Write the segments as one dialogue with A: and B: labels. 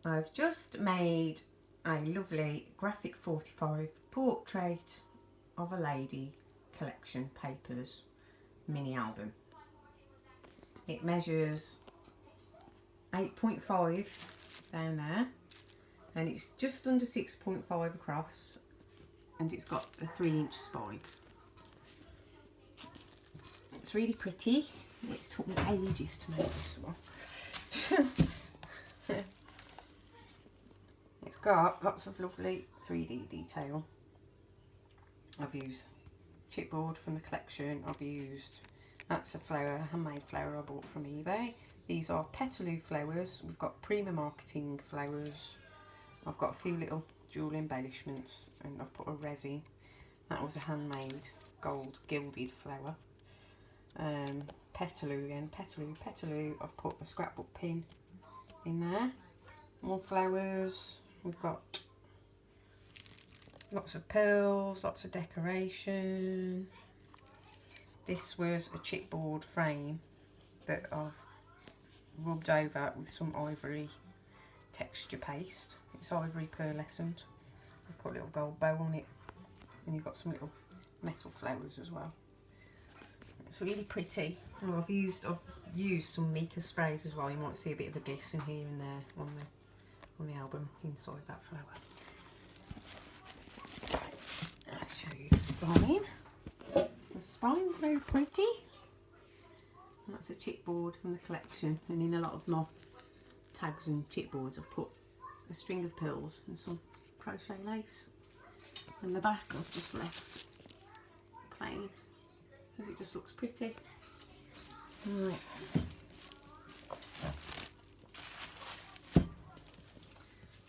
A: I've just made a lovely Graphic 45 portrait of a lady collection papers mini album. It measures 8.5 down there and it's just under 6.5 across, and it's got a 3-inch spine. It's really pretty. It's took me ages to make this one. It's got lots of lovely 3D detail. I've used chipboard from the collection. I've used, that's a flower, handmade flower I bought from eBay. These are Petaloo flowers. We've got Prima Marketing flowers. I've got a few little jewel embellishments, and I've put a resin. That was a handmade gold gilded flower. Petaloo again, Petaloo. I've put a scrapbook pin in there. More flowers. We've got lots of pearls, lots of decoration. This was a chipboard frame that I've rubbed over with some ivory texture paste. It's ivory pearlescent. I've put a little gold bow on it, and you've got some little metal flowers as well. It's really pretty. Oh, I've used some mica sprays as well. You might see a bit of a glisten here and there on the album inside that flower. Right, I'll show you the spine. The spine's very pretty. And that's a chipboard from the collection, and in a lot of my tags and chipboards I've put a string of pearls and some crochet lace. And the back I've just left plain, because it just looks pretty. Right.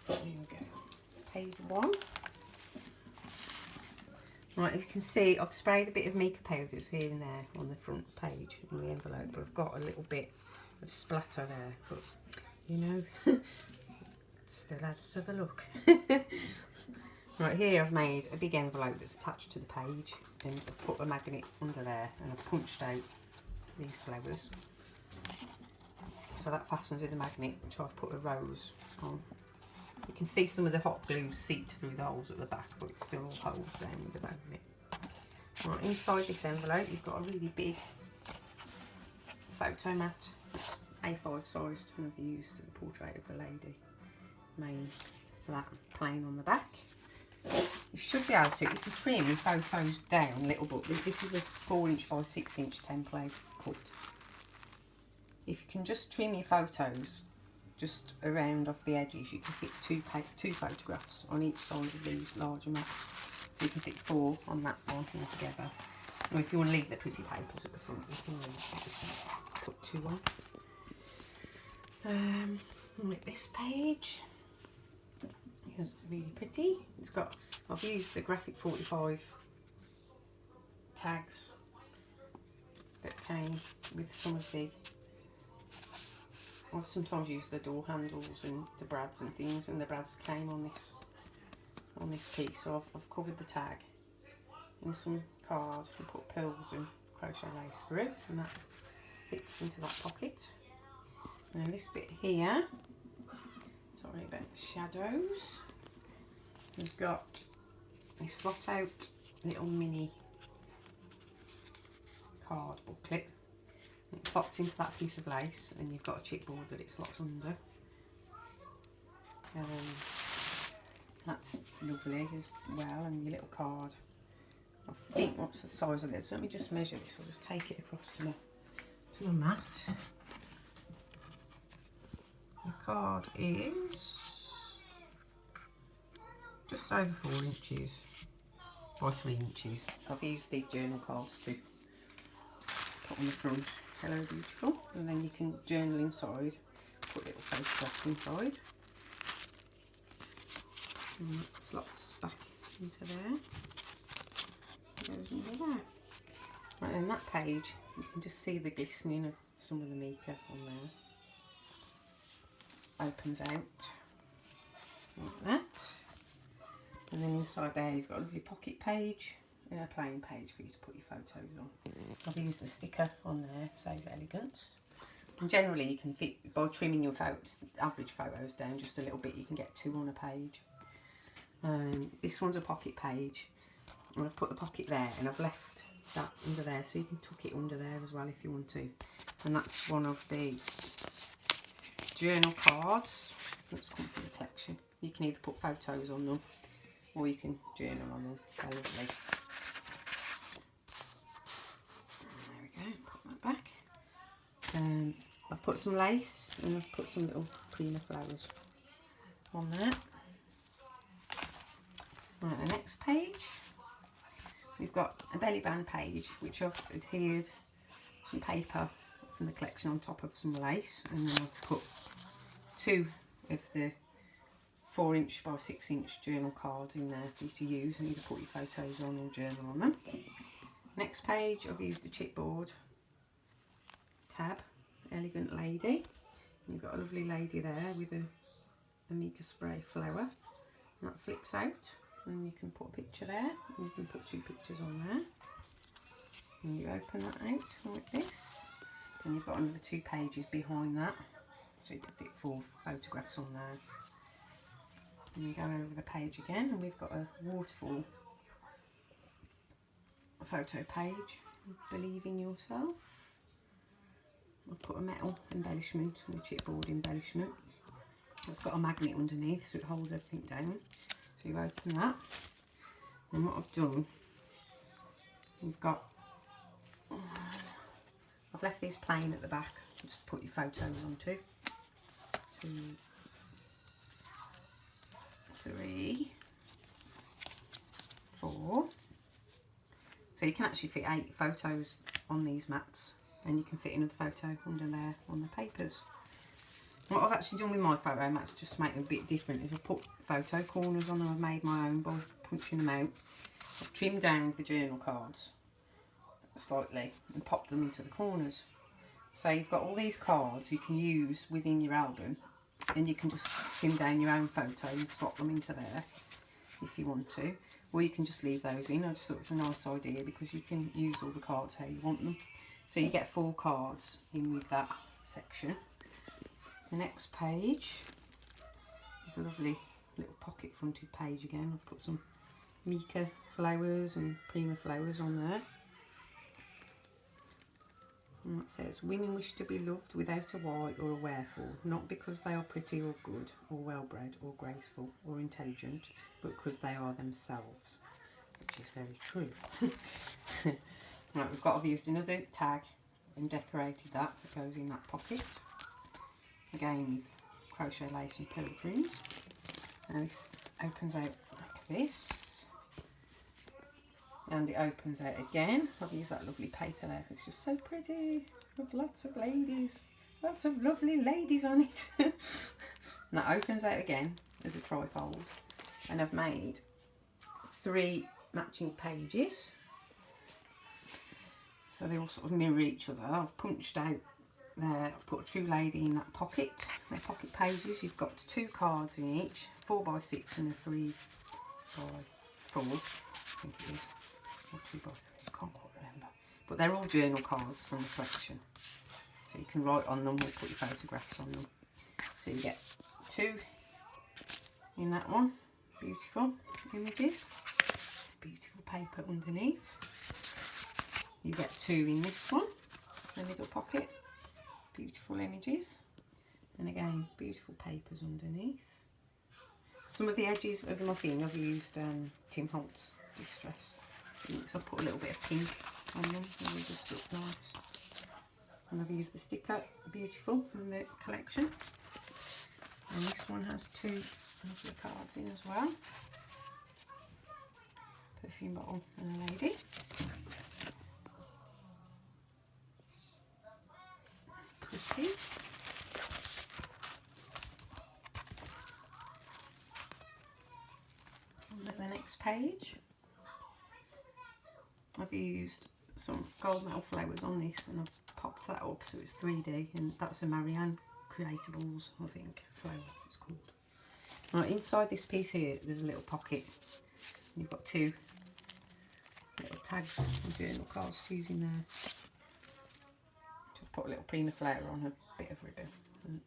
A: There we go. Page 1. Right, as you can see, I've sprayed a bit of mica powders here and there on the front page on the envelope, but I've got a little bit of splatter there. But you know, it still adds to the look. Right, here I've made a big envelope that's attached to the page, and I've put a magnet under there, and I've punched out these flowers. So that fastens with a magnet, which I've put a rose on. You can see some of the hot glue seeped through the holes at the back, but it still all holds down with the magnet. Right, inside this envelope you've got a really big photo mat. It's A5 sized, and I've used the portrait of the lady made flat plain on the back. You should be able to, if you trim your photos down a little bit, this is a 4-inch by 6-inch template cut. If you can just trim your photos just around off the edges, you can fit two photographs on each side of these larger mats. So you can fit 4 on that one altogether. Or if you want to leave the pretty papers at the front, you can just put 2 on. Like this page is really pretty. It's got, I've used the Graphic 45 tags that came with some of the, I've sometimes used the door handles and the brads and things, and the brads came on this piece, so I've covered the tag in some cards and put pearls and crochet lace through, and that fits into that pocket. And then this bit here, sorry about the shadows, has got a slot out little mini card booklet. It slots into that piece of lace, and you've got a chipboard that it slots under. That's lovely as well, and your little card. I think, what's the size of this? Let me just measure this. I'll just take it across to my mat. The card is just over 4 inches by 3 inches. I've used the journal cards to put on the front. Hello beautiful, and then you can journal inside, put little photographs inside, and that slots back into there, goes into there. Right, then that page, you can just see the glistening of some of the mica on there. Opens out like that, and then inside there you've got a lovely pocket page and a plain page for you to put your photos on. I've used a sticker on there, says elegance. And generally you can fit, by trimming your photos, average photos down just a little bit, you can get 2 on a page. This one's a pocket page, and I've put the pocket there, and I've left that under there, so you can tuck it under there as well if you want to. And that's one of the journal cards that's come from the collection. You can either put photos on them, or you can journal on them. They're lovely. There we go, put that back. I've put some lace, and I've put some little Prima flowers on there. Right, the next page, we've got a belly band page, which I've adhered some paper from the collection on top of some lace, and then I've put 2 of the 4" by 6" journal cards in there for you to use, and either put your photos on or journal on them. Next page, I've used a chipboard tab, Elegant Lady. You've got a lovely lady there with a mica spray flower, and that flips out, and you can put a picture there, and you can put 2 pictures on there, and you open that out like this, and you've got another 2 pages behind that, so you can fit 4 photographs on there. And you go over the page again, and we've got a waterfall photo page, Believe in Yourself. I've put a metal embellishment and a chipboard embellishment. It's got a magnet underneath, so it holds everything down. So you open that, and what I've done, I've left these plain at the back, just to put your photos onto. 2, 3, 4. So you can actually fit 8 photos on these mats, and you can fit another photo under there on the papers. What I've actually done with my photo mats, just to make them a bit different, is I've put photo corners on them. I've made my own by punching them out. I've trimmed down the journal cards slightly and popped them into the corners. So you've got all these cards you can use within your album, and you can just trim down your own photo and slot them into there if you want to, or you can just leave those in. I just thought it was a nice idea because you can use all the cards how you want them. So you get 4 cards in with that section. The next page is a lovely little pocket fronted page again. I've put some mica flowers and Prima flowers on there. And that says, women wish to be loved without a why or a wherefore, not because they are pretty or good or well bred or graceful or intelligent, but because they are themselves, which is very true. Right, I've used another tag and decorated that goes in that pocket, again with crochet lace and pilgrims. And this opens out like this, and it opens out again. I've used that lovely paper there, it's just so pretty, with lots of ladies, lots of lovely ladies on it. And that opens out again as a trifold, and I've made 3 matching pages, so they all sort of mirror each other. I've punched out there, I've put a true lady in that pocket. They're pocket pages. You've got 2 cards in each, 4 by 6 and a 3 by 4, I think it is, or 2 by 3, I can't quite remember. But they're all journal cards from the collection, so you can write on them or put your photographs on them. So you get 2 in that one, beautiful images, beautiful paper underneath. You get 2 in this one, the middle pocket, beautiful images, and again beautiful papers underneath. Some of the edges of my thing I've used Tim Holtz Distress inks. I've put a little bit of pink on them and they just look nice. And I've used the sticker, beautiful, from the collection. And this one has 2 lovely cards in as well. Perfume bottle and a lady. Pretty. On the next page, I've used some gold metal flowers on this, and I've popped that up so it's 3D, and that's a Marianne Creatables, I think, flower it's called. Right, inside this piece here, there's a little pocket. You've got 2 little tags and journal cards to use in there. put a little prima flower on a bit of ribbon. And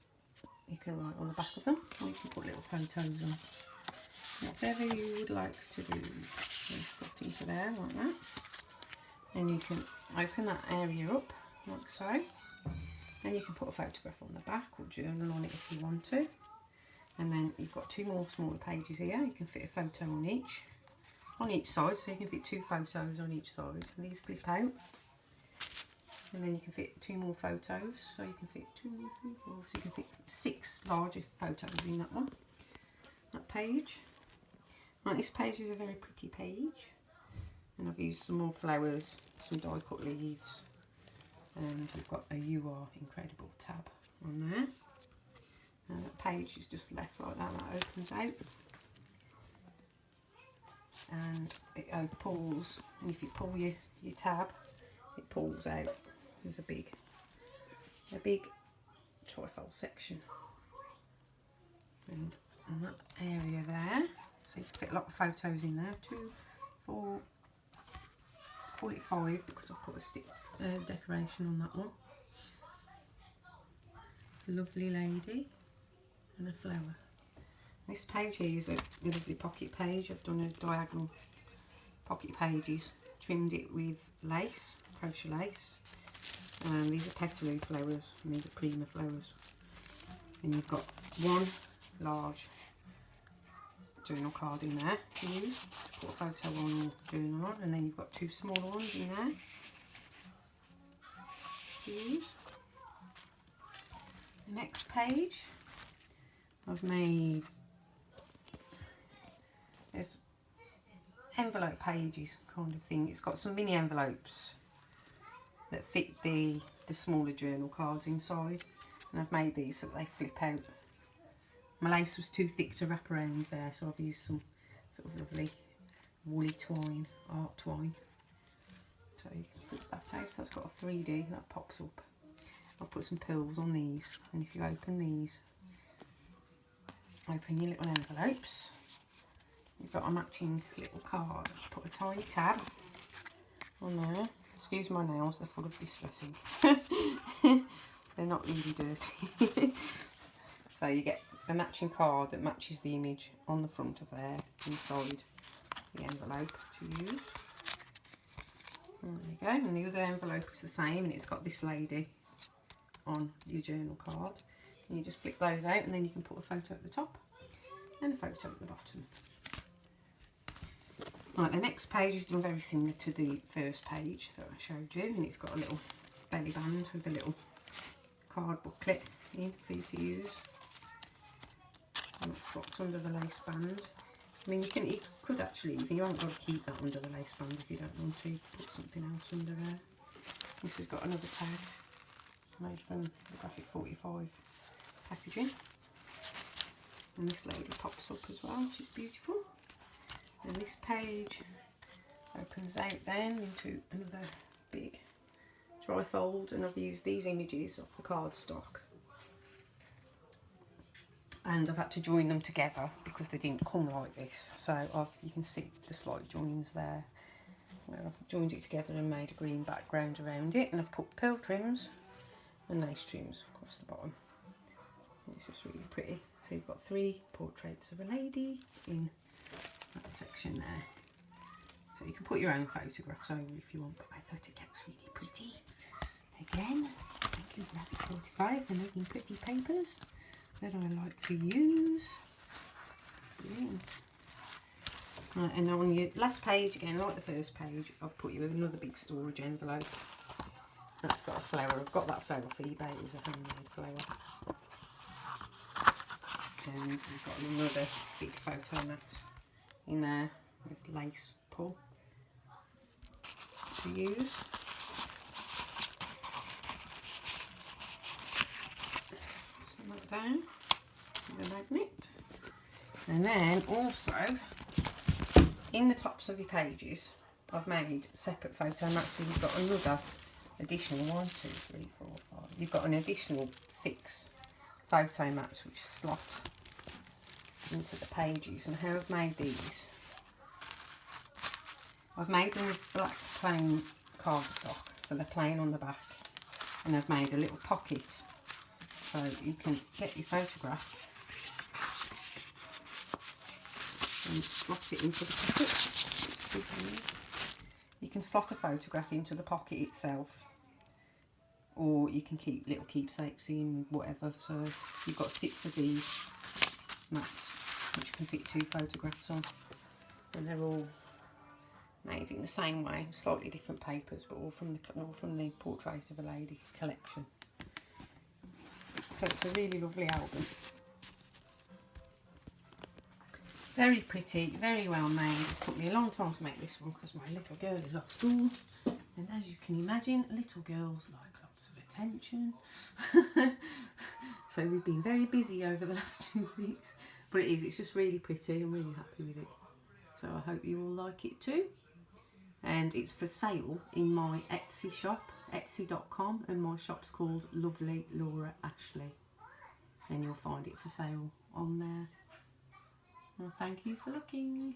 A: you can write on the back of them, or you can put little photos on. Whatever you would like to do. Just slot into there like that. And you can open that area up like so. And you can put a photograph on the back or journal on it if you want to. And then you've got two more smaller pages here. You can fit a photo on each side, so you can fit 2 photos on each side. And these flip out. And then you can fit 2 more photos, so you can fit 2, 3, 4, so you can fit 6 larger photos in that page. Right, this page is a very pretty page, and I've used some more flowers, some die cut leaves, and we've got a You Are Incredible tab on there. And that page is just left like that, that opens out. And it pulls, and if you pull your tab, it pulls out. There's a big trifold section, and on that area there, so you can fit a lot of photos in there. 2, 4, call it 5 because I've put a stick decoration on that one. Lovely lady and a flower. This page here is a lovely pocket page. I've done a diagonal pocket pages, trimmed it with lace, crochet lace. These are petaloo flowers and these are prima flowers. And you've got one large journal card in there to use, to put a photo on or journal on, and then you've got 2 smaller ones in there to use. The next page I've made, there's envelope pages kind of thing. It's got some mini envelopes that fit the smaller journal cards inside, and I've made these so that they flip out. My lace was too thick to wrap around there, so I've used some sort of lovely woolly twine, art twine, so you can flip that out. So that's got a 3D that pops up. I'll put some pearls on these, and if you open these, open your little envelopes, you've got a matching little card. Put a tiny tab on there. Excuse my nails, they're full of distressing. They're not really dirty. So you get a matching card that matches the image on the front of there, inside the envelope to use. And there you go, and the other envelope is the same, and it's got this lady on your journal card. And you just flip those out, and then you can put a photo at the top and a photo at the bottom. Right, the next page is done very similar to the first page that I showed you, and it's got a little belly band with a little card booklet in for you to use. And that's what's under the lace band. I mean, you could actually, if you haven't got to keep that under the lace band if you don't want to, put something else under there. This has got another tag made from the Graphic 45 packaging. And this lady pops up as well, which is beautiful. And this page opens out then into another big trifold, and I've used these images off the cardstock, and I've had to join them together because they didn't come like this. So you can see the slight joins there where I've joined it together and made a green background around it, and I've put pearl trims and lace trims across the bottom. It's just really pretty. So you've got 3 portraits of a lady in that section there. So you can put your own photographs over if you want, but I thought it looks really pretty. Again, thank you Graphic 45 for making pretty papers that I like to use. Brilliant. Right, and on your last page, again like the first page, I've put you with another big storage envelope. That's got a flower. I've got that flower for eBay. It was a handmade flower. And we've got another big photo mat in there with lace pull to use. Set that down with a magnet. And then also in the tops of your pages I've made separate photo mats, so you've got another additional 1, 2, 3, 4, 5. You've got an additional 6 photo mats which slot into the pages. And how I've made these, I've made them with black plain cardstock, so they're plain on the back, And I've made a little pocket so you can get your photograph and slot it into the pocket. You can slot a photograph into the pocket itself, or you can keep little keepsakes in, whatever. So you've got 6 of these mats which can fit 2 photographs on, and they're all made in the same way, slightly different papers, but all from the Portrait of a Lady collection. So it's a really lovely album. Very pretty, very well made. It took me a long time to make this one because my little girl is off school, and as you can imagine, little girls like lots of attention. So we've been very busy over the last 2 weeks, but it's just really pretty. I'm really happy with it. So I hope you all like it too. And it's for sale in my Etsy shop, etsy.com, and my shop's called Lovely Laura Ashley, and you'll find it for sale on there. Well, thank you for looking.